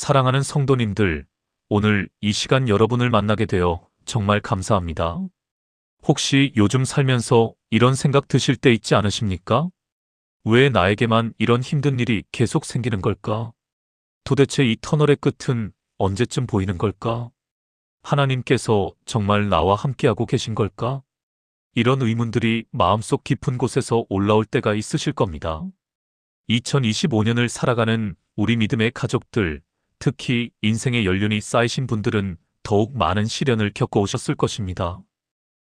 사랑하는 성도님들, 오늘 이 시간 여러분을 만나게 되어 정말 감사합니다. 혹시 요즘 살면서 이런 생각 드실 때 있지 않으십니까? 왜 나에게만 이런 힘든 일이 계속 생기는 걸까? 도대체 이 터널의 끝은 언제쯤 보이는 걸까? 하나님께서 정말 나와 함께하고 계신 걸까? 이런 의문들이 마음속 깊은 곳에서 올라올 때가 있으실 겁니다. 2025년을 살아가는 우리 믿음의 가족들, 특히 인생의 연륜이 쌓이신 분들은 더욱 많은 시련을 겪어오셨을 것입니다.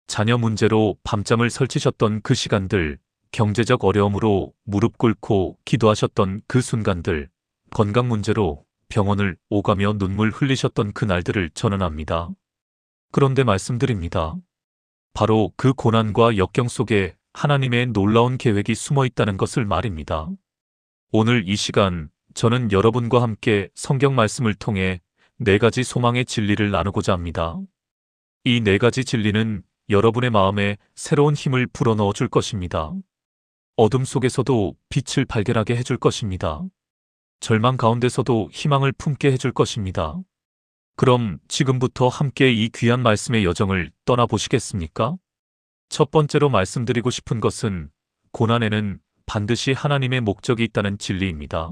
자녀 문제로 밤잠을 설치셨던 그 시간들, 경제적 어려움으로 무릎 꿇고 기도하셨던 그 순간들, 건강 문제로 병원을 오가며 눈물 흘리셨던 그 날들을 저는 압니다. 그런데 말씀드립니다. 바로 그 고난과 역경 속에 하나님의 놀라운 계획이 숨어 있다는 것을 말입니다. 오늘 이 시간 저는 여러분과 함께 성경 말씀을 통해 4가지 소망의 진리를 나누고자 합니다. 이 4가지 진리는 여러분의 마음에 새로운 힘을 불어넣어 줄 것입니다. 어둠 속에서도 빛을 발견하게 해줄 것입니다. 절망 가운데서도 희망을 품게 해줄 것입니다. 그럼 지금부터 함께 이 귀한 말씀의 여정을 떠나보시겠습니까? 첫 번째로 말씀드리고 싶은 것은 고난에는 반드시 하나님의 목적이 있다는 진리입니다.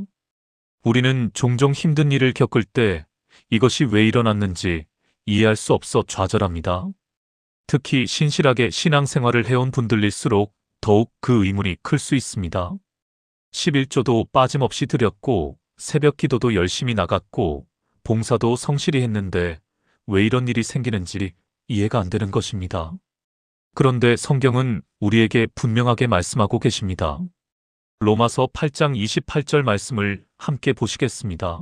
우리는 종종 힘든 일을 겪을 때 이것이 왜 일어났는지 이해할 수 없어 좌절합니다. 특히 신실하게 신앙생활을 해온 분들일수록 더욱 그 의문이 클 수 있습니다. 11조도 빠짐없이 드렸고 새벽 기도도 열심히 나갔고 봉사도 성실히 했는데 왜 이런 일이 생기는지 이해가 안 되는 것입니다. 그런데 성경은 우리에게 분명하게 말씀하고 계십니다. 로마서 8장 28절 말씀을 함께 보시겠습니다.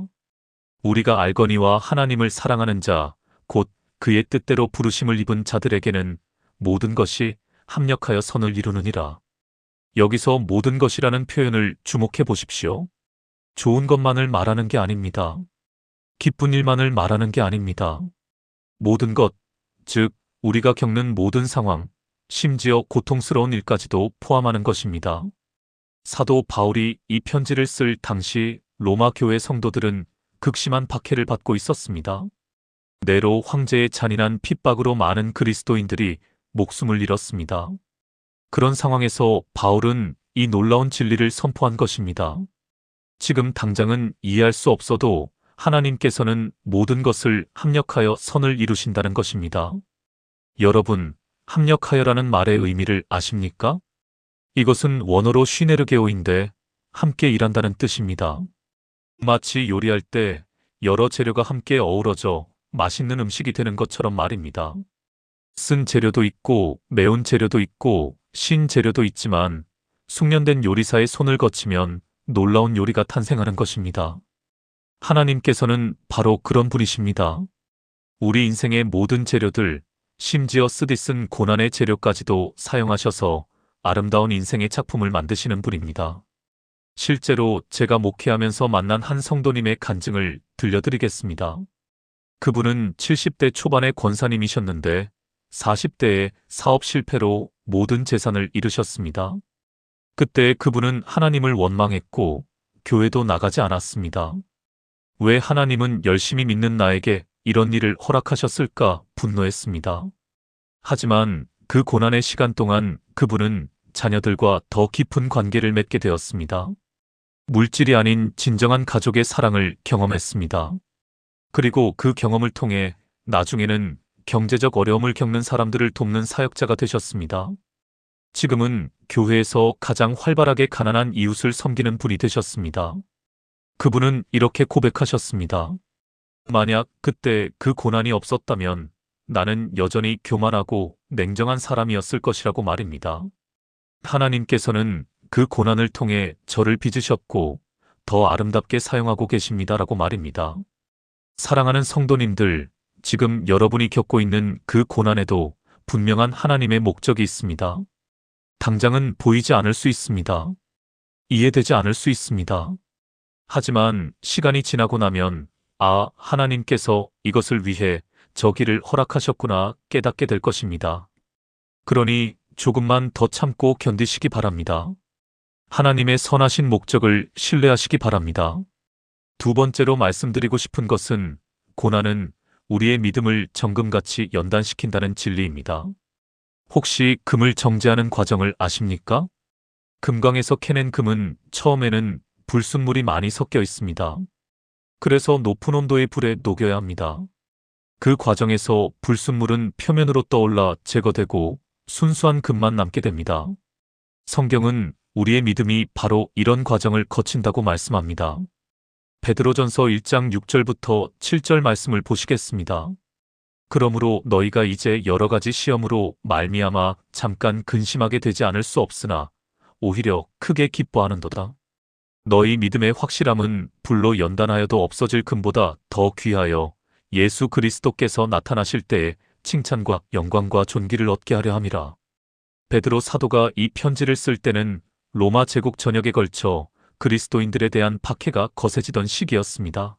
우리가 알거니와 하나님을 사랑하는 자, 곧 그의 뜻대로 부르심을 입은 자들에게는 모든 것이 합력하여 선을 이루느니라. 여기서 모든 것이라는 표현을 주목해 보십시오. 좋은 것만을 말하는 게 아닙니다. 기쁜 일만을 말하는 게 아닙니다. 모든 것, 즉 우리가 겪는 모든 상황, 심지어 고통스러운 일까지도 포함하는 것입니다. 사도 바울이 이 편지를 쓸 당시 로마 교회 성도들은 극심한 박해를 받고 있었습니다. 네로 황제의 잔인한 핍박으로 많은 그리스도인들이 목숨을 잃었습니다. 그런 상황에서 바울은 이 놀라운 진리를 선포한 것입니다. 지금 당장은 이해할 수 없어도 하나님께서는 모든 것을 합력하여 선을 이루신다는 것입니다. 여러분, 합력하여라는 말의 의미를 아십니까? 이것은 원어로 쉬네르게오인데 함께 일한다는 뜻입니다. 마치 요리할 때 여러 재료가 함께 어우러져 맛있는 음식이 되는 것처럼 말입니다. 쓴 재료도 있고 매운 재료도 있고 신 재료도 있지만 숙련된 요리사의 손을 거치면 놀라운 요리가 탄생하는 것입니다. 하나님께서는 바로 그런 분이십니다. 우리 인생의 모든 재료들, 심지어 쓰디쓴 고난의 재료까지도 사용하셔서 아름다운 인생의 작품을 만드시는 분입니다. 실제로 제가 목회하면서 만난 한 성도님의 간증을 들려드리겠습니다. 그분은 70대 초반의 권사님이셨는데 40대에 사업 실패로 모든 재산을 잃으셨습니다. 그때 그분은 하나님을 원망했고 교회도 나가지 않았습니다. 왜 하나님은 열심히 믿는 나에게 이런 일을 허락하셨을까 분노했습니다. 하지만 그 고난의 시간 동안 그분은 자녀들과 더 깊은 관계를 맺게 되었습니다. 물질이 아닌 진정한 가족의 사랑을 경험했습니다. 그리고 그 경험을 통해 나중에는 경제적 어려움을 겪는 사람들을 돕는 사역자가 되셨습니다. 지금은 교회에서 가장 활발하게 가난한 이웃을 섬기는 분이 되셨습니다. 그분은 이렇게 고백하셨습니다. 만약 그때 그 고난이 없었다면 나는 여전히 교만하고 냉정한 사람이었을 것이라고 말입니다. 하나님께서는 그 고난을 통해 저를 빚으셨고 더 아름답게 사용하고 계십니다라고 말입니다. 사랑하는 성도님들, 지금 여러분이 겪고 있는 그 고난에도 분명한 하나님의 목적이 있습니다. 당장은 보이지 않을 수 있습니다. 이해되지 않을 수 있습니다. 하지만 시간이 지나고 나면 하나님께서 이것을 위해 저 길을 허락하셨구나 깨닫게 될 것입니다. 그러니 조금만 더 참고 견디시기 바랍니다. 하나님의 선하신 목적을 신뢰하시기 바랍니다. 두 번째로 말씀드리고 싶은 것은 고난은 우리의 믿음을 정금같이 연단시킨다는 진리입니다. 혹시 금을 정제하는 과정을 아십니까? 금광에서 캐낸 금은 처음에는 불순물이 많이 섞여 있습니다. 그래서 높은 온도의 불에 녹여야 합니다. 그 과정에서 불순물은 표면으로 떠올라 제거되고 순수한 금만 남게 됩니다. 성경은 우리의 믿음이 바로 이런 과정을 거친다고 말씀합니다. 베드로전서 1장 6절부터 7절 말씀을 보시겠습니다. 그러므로 너희가 이제 여러 가지 시험으로 말미암아 잠깐 근심하게 되지 않을 수 없으나 오히려 크게 기뻐하는도다. 너희 믿음의 확실함은 불로 연단하여도 없어질 금보다 더 귀하여 예수 그리스도께서 나타나실 때에 칭찬과 영광과 존귀를 얻게 하려 함이라. 베드로 사도가 이 편지를 쓸 때는 로마 제국 전역에 걸쳐 그리스도인들에 대한 박해가 거세지던 시기였습니다.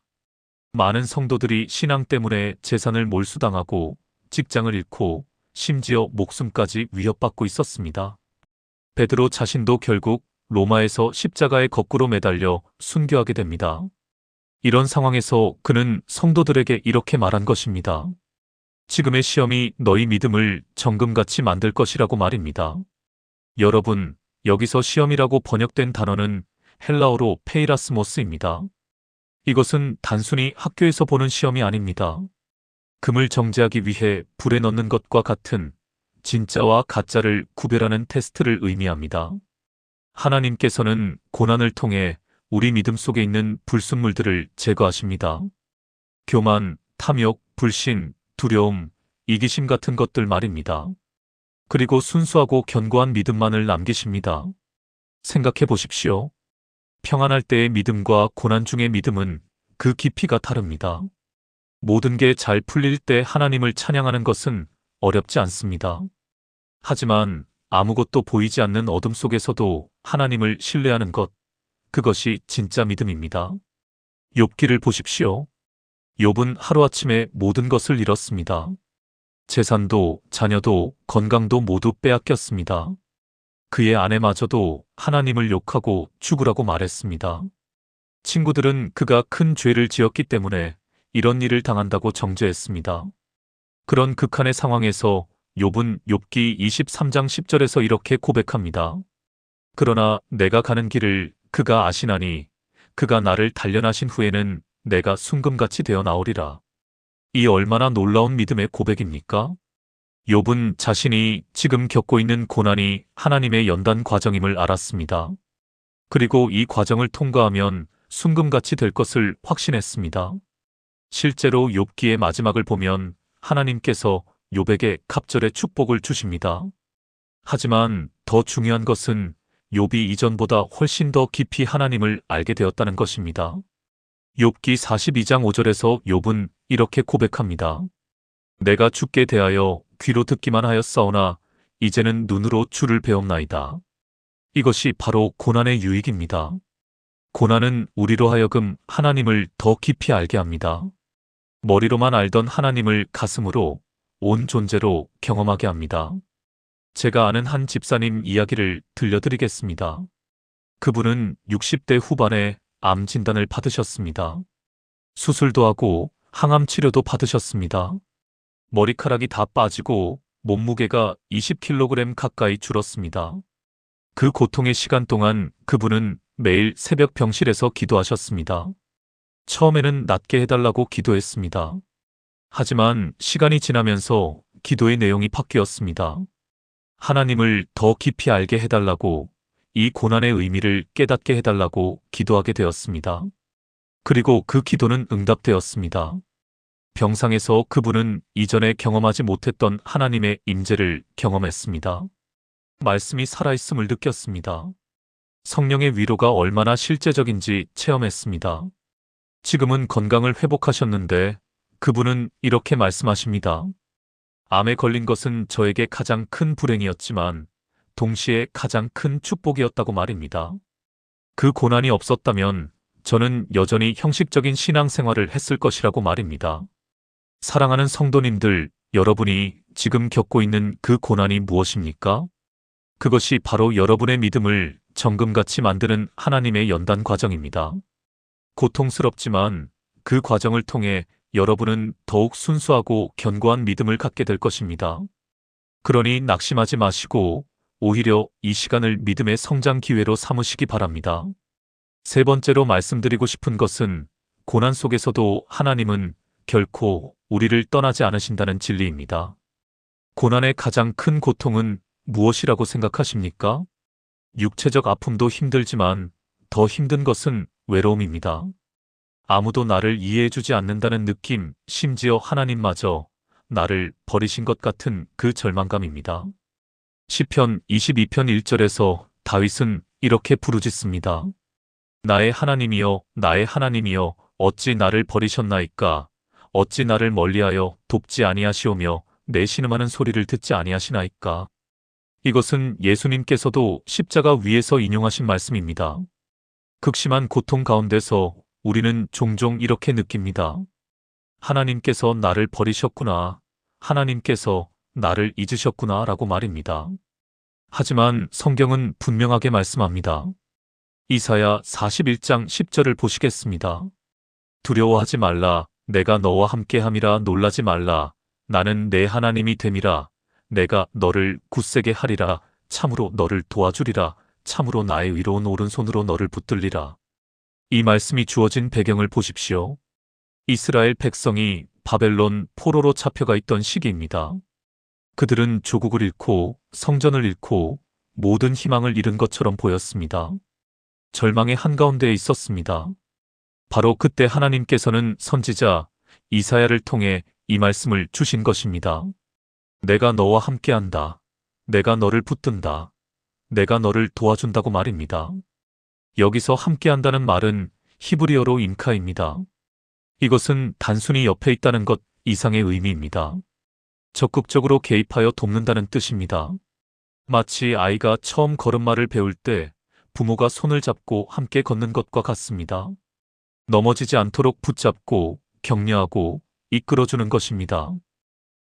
많은 성도들이 신앙 때문에 재산을 몰수당하고 직장을 잃고 심지어 목숨까지 위협받고 있었습니다. 베드로 자신도 결국 로마에서 십자가에 거꾸로 매달려 순교하게 됩니다. 이런 상황에서 그는 성도들에게 이렇게 말한 것입니다. 지금의 시험이 너희 믿음을 정금같이 만들 것이라고 말입니다. 여러분, 여기서 시험이라고 번역된 단어는 헬라어로 페이라스모스입니다. 이것은 단순히 학교에서 보는 시험이 아닙니다. 금을 정제하기 위해 불에 넣는 것과 같은 진짜와 가짜를 구별하는 테스트를 의미합니다. 하나님께서는 고난을 통해 우리 믿음 속에 있는 불순물들을 제거하십니다. 교만, 탐욕, 불신, 두려움, 이기심 같은 것들 말입니다. 그리고 순수하고 견고한 믿음만을 남기십니다. 생각해 보십시오. 평안할 때의 믿음과 고난 중의 믿음은 그 깊이가 다릅니다. 모든 게 잘 풀릴 때 하나님을 찬양하는 것은 어렵지 않습니다. 하지만 아무것도 보이지 않는 어둠 속에서도 하나님을 신뢰하는 것, 그것이 진짜 믿음입니다. 욥기를 보십시오. 욥은 하루아침에 모든 것을 잃었습니다. 재산도, 자녀도, 건강도 모두 빼앗겼습니다. 그의 아내마저도 하나님을 욕하고 죽으라고 말했습니다. 친구들은 그가 큰 죄를 지었기 때문에 이런 일을 당한다고 정죄했습니다. 그런 극한의 상황에서 욥은 욥기 23장 10절에서 이렇게 고백합니다. 그러나 내가 가는 길을 그가 아시나니 그가 나를 단련하신 후에는 내가 순금같이 되어 나오리라. 이 얼마나 놀라운 믿음의 고백입니까? 욥은 자신이 지금 겪고 있는 고난이 하나님의 연단 과정임을 알았습니다. 그리고 이 과정을 통과하면 순금같이 될 것을 확신했습니다. 실제로 욥기의 마지막을 보면 하나님께서 욥에게 갑절의 축복을 주십니다. 하지만 더 중요한 것은 욥이 이전보다 훨씬 더 깊이 하나님을 알게 되었다는 것입니다. 욥기 42장 5절에서 욥은 이렇게 고백합니다. 내가 주께 대하여 귀로 듣기만 하였사오나 이제는 눈으로 주를 배움나이다. 이것이 바로 고난의 유익입니다. 고난은 우리로 하여금 하나님을 더 깊이 알게 합니다. 머리로만 알던 하나님을 가슴으로, 온 존재로 경험하게 합니다. 제가 아는 한 집사님 이야기를 들려드리겠습니다. 그분은 60대 후반에 암 진단을 받으셨습니다. 수술도 하고 항암 치료도 받으셨습니다. 머리카락이 다 빠지고 몸무게가 20kg 가까이 줄었습니다. 그 고통의 시간 동안 그분은 매일 새벽 병실에서 기도하셨습니다. 처음에는 낫게 해달라고 기도했습니다. 하지만 시간이 지나면서 기도의 내용이 바뀌었습니다. 하나님을 더 깊이 알게 해달라고, 이 고난의 의미를 깨닫게 해달라고 기도하게 되었습니다. 그리고 그 기도는 응답되었습니다. 병상에서 그분은 이전에 경험하지 못했던 하나님의 임재를 경험했습니다. 말씀이 살아있음을 느꼈습니다. 성령의 위로가 얼마나 실제적인지 체험했습니다. 지금은 건강을 회복하셨는데 그분은 이렇게 말씀하십니다. 암에 걸린 것은 저에게 가장 큰 불행이었지만 동시에 가장 큰 축복이었다고 말입니다. 그 고난이 없었다면 저는 여전히 형식적인 신앙생활을 했을 것이라고 말입니다. 사랑하는 성도님들, 여러분이 지금 겪고 있는 그 고난이 무엇입니까? 그것이 바로 여러분의 믿음을 정금같이 만드는 하나님의 연단 과정입니다. 고통스럽지만 그 과정을 통해 여러분은 더욱 순수하고 견고한 믿음을 갖게 될 것입니다. 그러니 낙심하지 마시고 오히려 이 시간을 믿음의 성장 기회로 삼으시기 바랍니다. 세 번째로 말씀드리고 싶은 것은 고난 속에서도 하나님은 결코 우리를 떠나지 않으신다는 진리입니다. 고난의 가장 큰 고통은 무엇이라고 생각하십니까? 육체적 아픔도 힘들지만 더 힘든 것은 외로움입니다. 아무도 나를 이해해주지 않는다는 느낌, 심지어 하나님마저 나를 버리신 것 같은 그 절망감입니다. 시편 22편 1절에서 다윗은 이렇게 부르짖습니다. 나의 하나님이여, 나의 하나님이여, 어찌 나를 버리셨나이까? 어찌 나를 멀리하여 돕지 아니하시오며 내 신음하는 소리를 듣지 아니하시나이까? 이것은 예수님께서도 십자가 위에서 인용하신 말씀입니다. 극심한 고통 가운데서 우리는 종종 이렇게 느낍니다. 하나님께서 나를 버리셨구나. 하나님께서 나를 잊으셨구나 라고 말입니다. 하지만 성경은 분명하게 말씀합니다. 이사야 41장 10절을 보시겠습니다. 두려워하지 말라. 내가 너와 함께함이라. 놀라지 말라. 나는 내 하나님이 됨이라. 내가 너를 굳세게 하리라. 참으로 너를 도와주리라. 참으로 나의 의로운 오른손으로 너를 붙들리라. 이 말씀이 주어진 배경을 보십시오. 이스라엘 백성이 바벨론 포로로 잡혀가 있던 시기입니다. 그들은 조국을 잃고 성전을 잃고 모든 희망을 잃은 것처럼 보였습니다. 절망의 한가운데에 있었습니다. 바로 그때 하나님께서는 선지자 이사야를 통해 이 말씀을 주신 것입니다. 내가 너와 함께한다. 내가 너를 붙든다. 내가 너를 도와준다고 말입니다. 여기서 함께한다는 말은 히브리어로 임카입니다. 이것은 단순히 옆에 있다는 것 이상의 의미입니다. 적극적으로 개입하여 돕는다는 뜻입니다. 마치 아이가 처음 걸음마를 배울 때 부모가 손을 잡고 함께 걷는 것과 같습니다. 넘어지지 않도록 붙잡고 격려하고 이끌어주는 것입니다.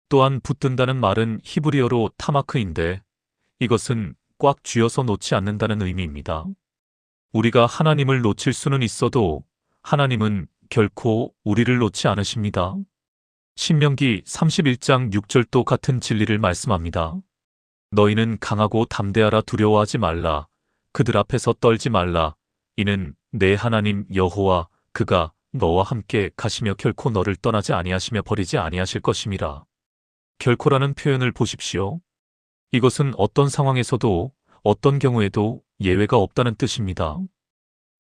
또한 붙든다는 말은 히브리어로 타마크인데 이것은 꽉 쥐어서 놓지 않는다는 의미입니다. 우리가 하나님을 놓칠 수는 있어도 하나님은 결코 우리를 놓지 않으십니다. 신명기 31장 6절도 같은 진리를 말씀합니다. 너희는 강하고 담대하라. 두려워하지 말라. 그들 앞에서 떨지 말라. 이는 내 하나님 여호와 그가 너와 함께 가시며 결코 너를 떠나지 아니하시며 버리지 아니하실 것임이라. 결코라는 표현을 보십시오. 이것은 어떤 상황에서도 어떤 경우에도 예외가 없다는 뜻입니다.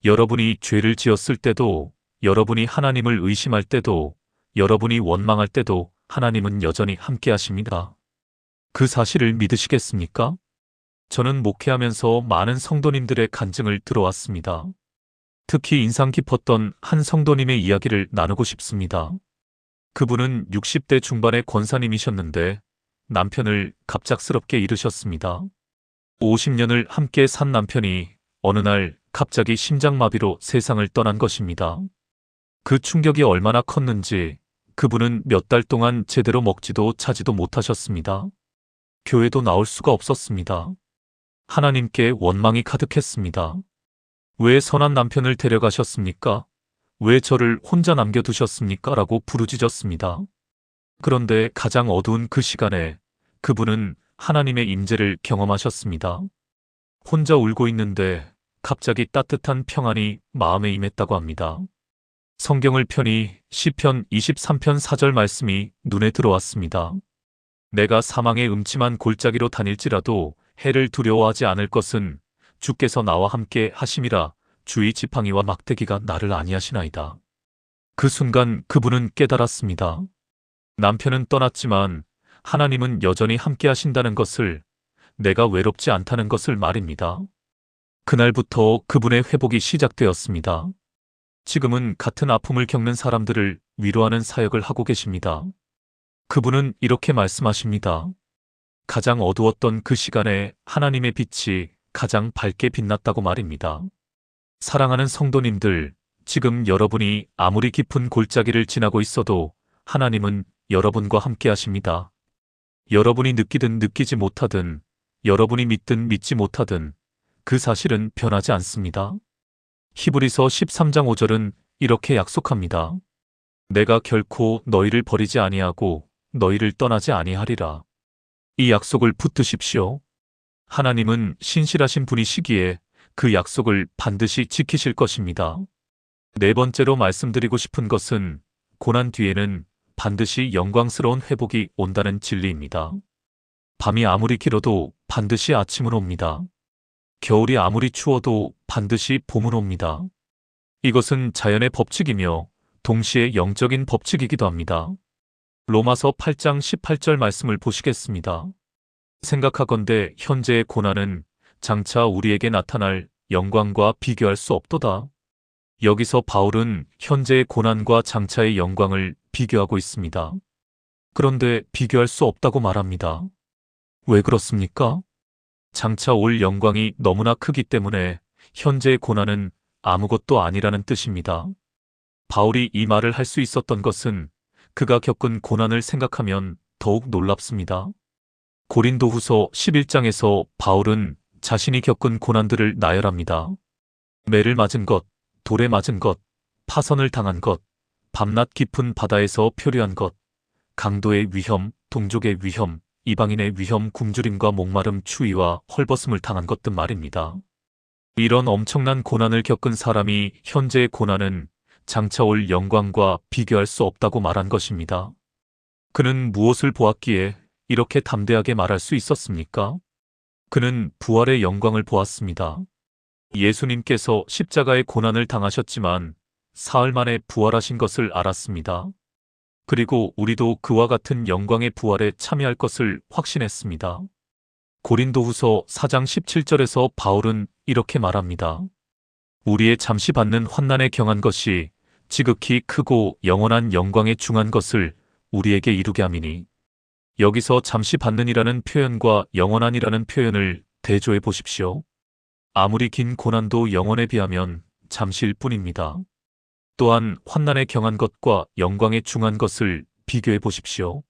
여러분이 죄를 지었을 때도, 여러분이 하나님을 의심할 때도, 여러분이 원망할 때도 하나님은 여전히 함께 하십니다. 그 사실을 믿으시겠습니까? 저는 목회하면서 많은 성도님들의 간증을 들어왔습니다. 특히 인상 깊었던 한 성도님의 이야기를 나누고 싶습니다. 그분은 60대 중반의 권사님이셨는데 남편을 갑작스럽게 잃으셨습니다. 50년을 함께 산 남편이 어느 날 갑자기 심장마비로 세상을 떠난 것입니다. 그 충격이 얼마나 컸는지 그분은 몇 달 동안 제대로 먹지도 자지도 못하셨습니다. 교회도 나올 수가 없었습니다. 하나님께 원망이 가득했습니다. 왜 선한 남편을 데려가셨습니까? 왜 저를 혼자 남겨두셨습니까? 라고 부르짖었습니다. 그런데 가장 어두운 그 시간에 그분은 하나님의 임재를 경험하셨습니다. 혼자 울고 있는데 갑자기 따뜻한 평안이 마음에 임했다고 합니다. 성경을 펴니 시편 23편 4절 말씀이 눈에 들어왔습니다. 내가 사망의 음침한 골짜기로 다닐지라도 해를 두려워하지 않을 것은 주께서 나와 함께 하심이라. 주의 지팡이와 막대기가 나를 안위하시나이다. 그 순간 그분은 깨달았습니다. 남편은 떠났지만 하나님은 여전히 함께 하신다는 것을, 내가 외롭지 않다는 것을 말입니다. 그날부터 그분의 회복이 시작되었습니다. 지금은 같은 아픔을 겪는 사람들을 위로하는 사역을 하고 계십니다. 그분은 이렇게 말씀하십니다. 가장 어두웠던 그 시간에 하나님의 빛이 가장 밝게 빛났다고 말입니다. 사랑하는 성도님들, 지금 여러분이 아무리 깊은 골짜기를 지나고 있어도 하나님은 여러분과 함께 하십니다. 여러분이 느끼든 느끼지 못하든, 여러분이 믿든 믿지 못하든 그 사실은 변하지 않습니다. 히브리서 13장 5절은 이렇게 약속합니다. 내가 결코 너희를 버리지 아니하고 너희를 떠나지 아니하리라. 이 약속을 붙드십시오. 하나님은 신실하신 분이시기에 그 약속을 반드시 지키실 것입니다. 네 번째로 말씀드리고 싶은 것은 고난 뒤에는 반드시 영광스러운 회복이 온다는 진리입니다. 밤이 아무리 길어도 반드시 아침은 옵니다. 겨울이 아무리 추워도 반드시 봄은 옵니다. 이것은 자연의 법칙이며 동시에 영적인 법칙이기도 합니다. 로마서 8장 18절 말씀을 보시겠습니다. 생각하건대 현재의 고난은 장차 우리에게 나타날 영광과 비교할 수 없도다. 여기서 바울은 현재의 고난과 장차의 영광을 비교하고 있습니다. 그런데 비교할 수 없다고 말합니다. 왜 그렇습니까? 장차 올 영광이 너무나 크기 때문에 현재의 고난은 아무것도 아니라는 뜻입니다. 바울이 이 말을 할 수 있었던 것은 그가 겪은 고난을 생각하면 더욱 놀랍습니다. 고린도후서 11장에서 바울은 자신이 겪은 고난들을 나열합니다. 매를 맞은 것, 돌에 맞은 것, 파선을 당한 것, 밤낮 깊은 바다에서 표류한 것, 강도의 위험, 동족의 위험, 이방인의 위험, 굶주림과 목마름, 추위와 헐벗음을 당한 것 등 말입니다. 이런 엄청난 고난을 겪은 사람이 현재의 고난은 장차 올 영광과 비교할 수 없다고 말한 것입니다. 그는 무엇을 보았기에 이렇게 담대하게 말할 수 있었습니까? 그는 부활의 영광을 보았습니다. 예수님께서 십자가의 고난을 당하셨지만 사흘 만에 부활하신 것을 알았습니다. 그리고 우리도 그와 같은 영광의 부활에 참여할 것을 확신했습니다. 고린도후서 4장 17절에서 바울은 이렇게 말합니다. 우리의 잠시 받는 환난에 경한 것이 지극히 크고 영원한 영광에 중한 것을 우리에게 이루게 함이니. 여기서 잠시 받는이라는 표현과 영원한이라는 표현을 대조해 보십시오. 아무리 긴 고난도 영원에 비하면 잠시일 뿐입니다. 또한 환난에 경한 것과 영광에 중한 것을 비교해 보십시오.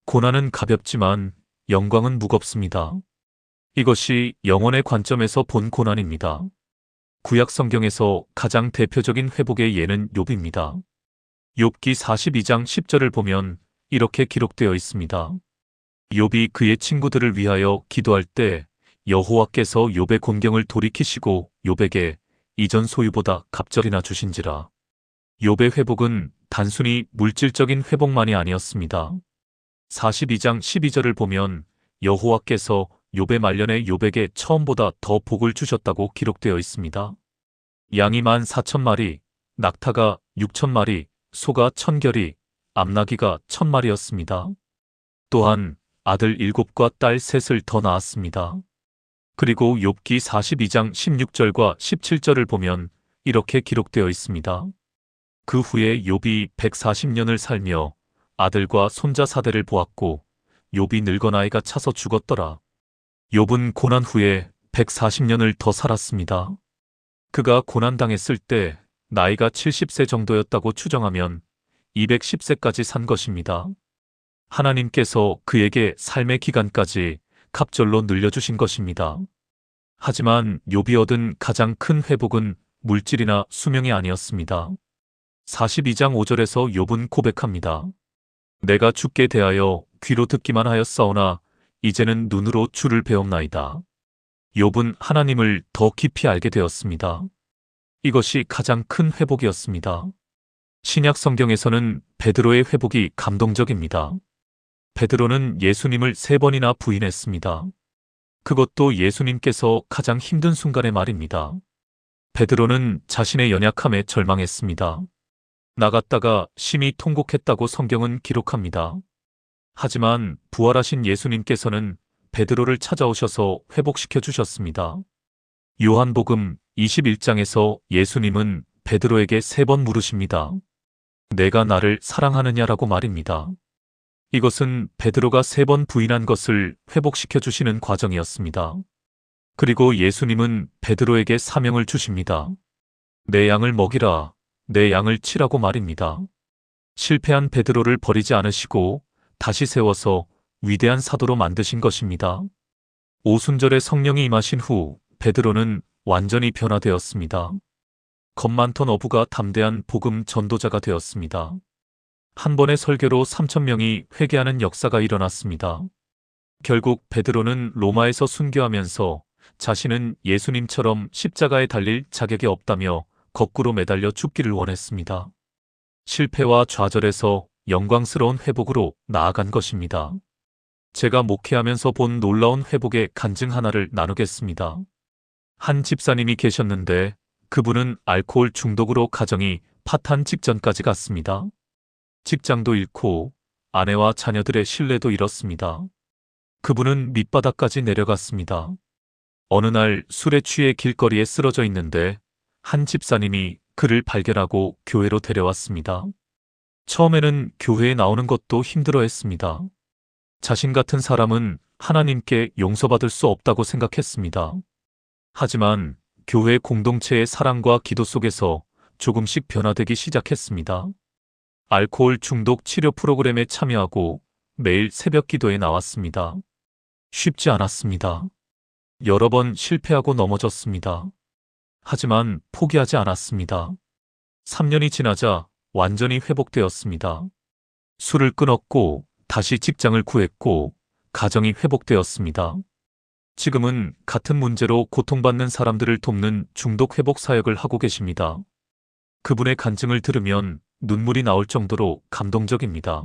고난은 가볍지만 영광은 무겁습니다. 이것이 영원의 관점에서 본 고난입니다. 구약 성경에서 가장 대표적인 회복의 예는 욥입니다. 욥기 42장 10절을 보면 이렇게 기록되어 있습니다. 욥이 그의 친구들을 위하여 기도할 때 여호와께서 욥의 곤경을 돌이키시고 욥에게 이전 소유보다 갑절이나 주신지라. 욥의 회복은 단순히 물질적인 회복만이 아니었습니다. 42장 12절을 보면 여호와께서 욥의 말년에 욥에게 처음보다 더 복을 주셨다고 기록되어 있습니다. 양이 14,000마리, 낙타가 6,000마리, 소가 1,000결이, 암나귀가 1,000마리였습니다. 또한 아들 7과 딸 3을 더 낳았습니다. 그리고 욥기 42장 16절과 17절을 보면 이렇게 기록되어 있습니다. 그 후에 욥이 140년을 살며 아들과 손자 4대를 보았고 욥이 늙어 나이가 차서 죽었더라. 욥은 고난 후에 140년을 더 살았습니다. 그가 고난당했을 때 나이가 70세 정도였다고 추정하면 210세까지 산 것입니다. 하나님께서 그에게 삶의 기간까지 갑절로 늘려주신 것입니다. 하지만 욥이 얻은 가장 큰 회복은 물질이나 수명이 아니었습니다. 42장 5절에서 욥은 고백합니다. 내가 주께 대하여 귀로 듣기만 하였사오나 이제는 눈으로 주를 배움나이다. 욥은 하나님을 더 깊이 알게 되었습니다. 이것이 가장 큰 회복이었습니다. 신약 성경에서는 베드로의 회복이 감동적입니다. 베드로는 예수님을 3번이나 부인했습니다. 그것도 예수님께서 가장 힘든 순간의 말입니다. 베드로는 자신의 연약함에 절망했습니다. 나갔다가 심히 통곡했다고 성경은 기록합니다. 하지만 부활하신 예수님께서는 베드로를 찾아오셔서 회복시켜 주셨습니다. 요한복음 21장에서 예수님은 베드로에게 3번 물으십니다. 내가 나를 사랑하느냐라고 말입니다. 이것은 베드로가 3번 부인한 것을 회복시켜 주시는 과정이었습니다. 그리고 예수님은 베드로에게 사명을 주십니다. 내 양을 먹이라, 내 양을 치라고 말입니다. 실패한 베드로를 버리지 않으시고 다시 세워서 위대한 사도로 만드신 것입니다. 오순절에 성령이 임하신 후 베드로는 완전히 변화되었습니다. 겁 많던 어부가 담대한 복음 전도자가 되었습니다. 한 번의 설교로 3,000명이 회개하는 역사가 일어났습니다. 결국 베드로는 로마에서 순교하면서 자신은 예수님처럼 십자가에 달릴 자격이 없다며 거꾸로 매달려 죽기를 원했습니다. 실패와 좌절에서 영광스러운 회복으로 나아간 것입니다. 제가 목회하면서 본 놀라운 회복의 간증 하나를 나누겠습니다. 한 집사님이 계셨는데 그분은 알코올 중독으로 가정이 파탄 직전까지 갔습니다. 직장도 잃고 아내와 자녀들의 신뢰도 잃었습니다. 그분은 밑바닥까지 내려갔습니다. 어느 날 술에 취해 길거리에 쓰러져 있는데 한 집사님이 그를 발견하고 교회로 데려왔습니다. 처음에는 교회에 나오는 것도 힘들어했습니다. 자신 같은 사람은 하나님께 용서받을 수 없다고 생각했습니다. 하지만 교회 공동체의 사랑과 기도 속에서 조금씩 변화되기 시작했습니다. 알코올 중독 치료 프로그램에 참여하고 매일 새벽 기도에 나왔습니다. 쉽지 않았습니다. 여러 번 실패하고 넘어졌습니다. 하지만 포기하지 않았습니다. 3년이 지나자 완전히 회복되었습니다. 술을 끊었고 다시 직장을 구했고 가정이 회복되었습니다. 지금은 같은 문제로 고통받는 사람들을 돕는 중독 회복 사역을 하고 계십니다. 그분의 간증을 들으면 눈물이 나올 정도로 감동적입니다.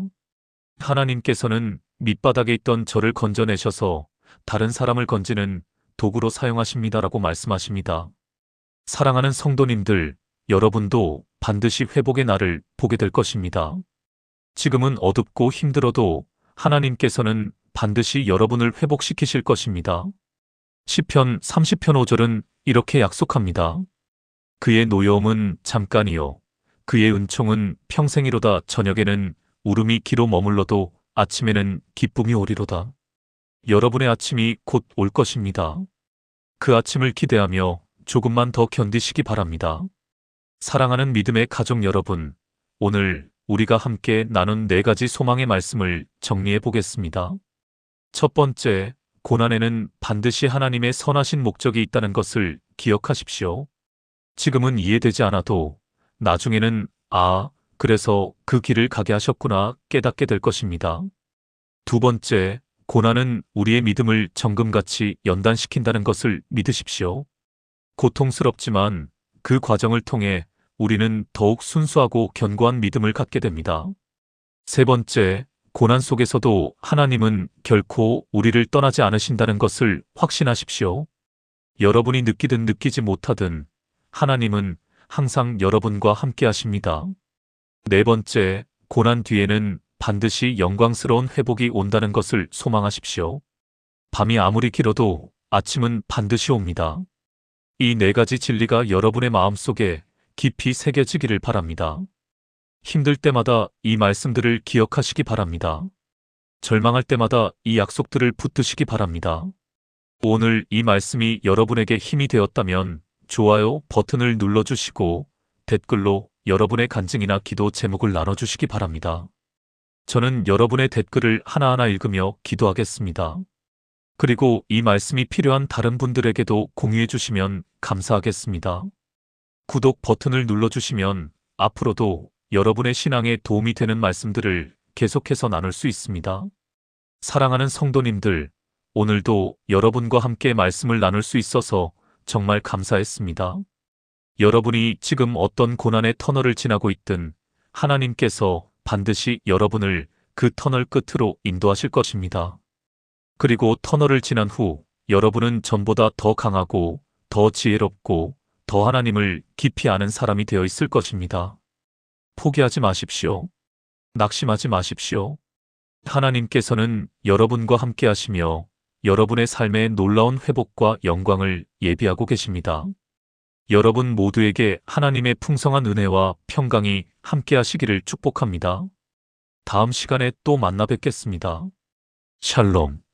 하나님께서는 밑바닥에 있던 저를 건져내셔서 다른 사람을 건지는 도구로 사용하십니다라고 말씀하십니다. 사랑하는 성도님들, 여러분도 반드시 회복의 날을 보게 될 것입니다. 지금은 어둡고 힘들어도 하나님께서는 반드시 여러분을 회복시키실 것입니다. 시편 30편 5절은 이렇게 약속합니다. 그의 노여움은 잠깐이요 그의 은총은 평생이로다. 저녁에는 울음이 기로 머물러도 아침에는 기쁨이 오리로다. 여러분의 아침이 곧 올 것입니다. 그 아침을 기대하며 조금만 더 견디시기 바랍니다. 사랑하는 믿음의 가족 여러분, 오늘 우리가 함께 나눈 4가지 소망의 말씀을 정리해 보겠습니다. 첫 번째, 고난에는 반드시 하나님의 선하신 목적이 있다는 것을 기억하십시오. 지금은 이해되지 않아도 나중에는 그래서 그 길을 가게 하셨구나 깨닫게 될 것입니다. 두 번째, 고난은 우리의 믿음을 정금같이 연단시킨다는 것을 믿으십시오. 고통스럽지만 그 과정을 통해 우리는 더욱 순수하고 견고한 믿음을 갖게 됩니다. 세 번째, 고난 속에서도 하나님은 결코 우리를 떠나지 않으신다는 것을 확신하십시오. 여러분이 느끼든 느끼지 못하든 하나님은 항상 여러분과 함께 하십니다. 네 번째, 고난 뒤에는 반드시 영광스러운 회복이 온다는 것을 소망하십시오. 밤이 아무리 길어도 아침은 반드시 옵니다. 이 4가지 진리가 여러분의 마음속에 깊이 새겨지기를 바랍니다. 힘들 때마다 이 말씀들을 기억하시기 바랍니다. 절망할 때마다 이 약속들을 붙드시기 바랍니다. 오늘 이 말씀이 여러분에게 힘이 되었다면 좋아요 버튼을 눌러주시고 댓글로 여러분의 간증이나 기도 제목을 나눠주시기 바랍니다. 저는 여러분의 댓글을 하나하나 읽으며 기도하겠습니다. 그리고 이 말씀이 필요한 다른 분들에게도 공유해 주시면 감사하겠습니다. 구독 버튼을 눌러주시면 앞으로도 여러분의 신앙에 도움이 되는 말씀들을 계속해서 나눌 수 있습니다. 사랑하는 성도님들, 오늘도 여러분과 함께 말씀을 나눌 수 있어서 정말 감사했습니다. 여러분이 지금 어떤 고난의 터널을 지나고 있든 하나님께서 반드시 여러분을 그 터널 끝으로 인도하실 것입니다. 그리고 터널을 지난 후 여러분은 전보다 더 강하고 더 지혜롭고 더 하나님을 깊이 아는 사람이 되어 있을 것입니다. 포기하지 마십시오. 낙심하지 마십시오. 하나님께서는 여러분과 함께 하시며 여러분의 삶의 놀라운 회복과 영광을 예비하고 계십니다. 여러분 모두에게 하나님의 풍성한 은혜와 평강이 함께 하시기를 축복합니다. 다음 시간에 또 만나 뵙겠습니다. 샬롬.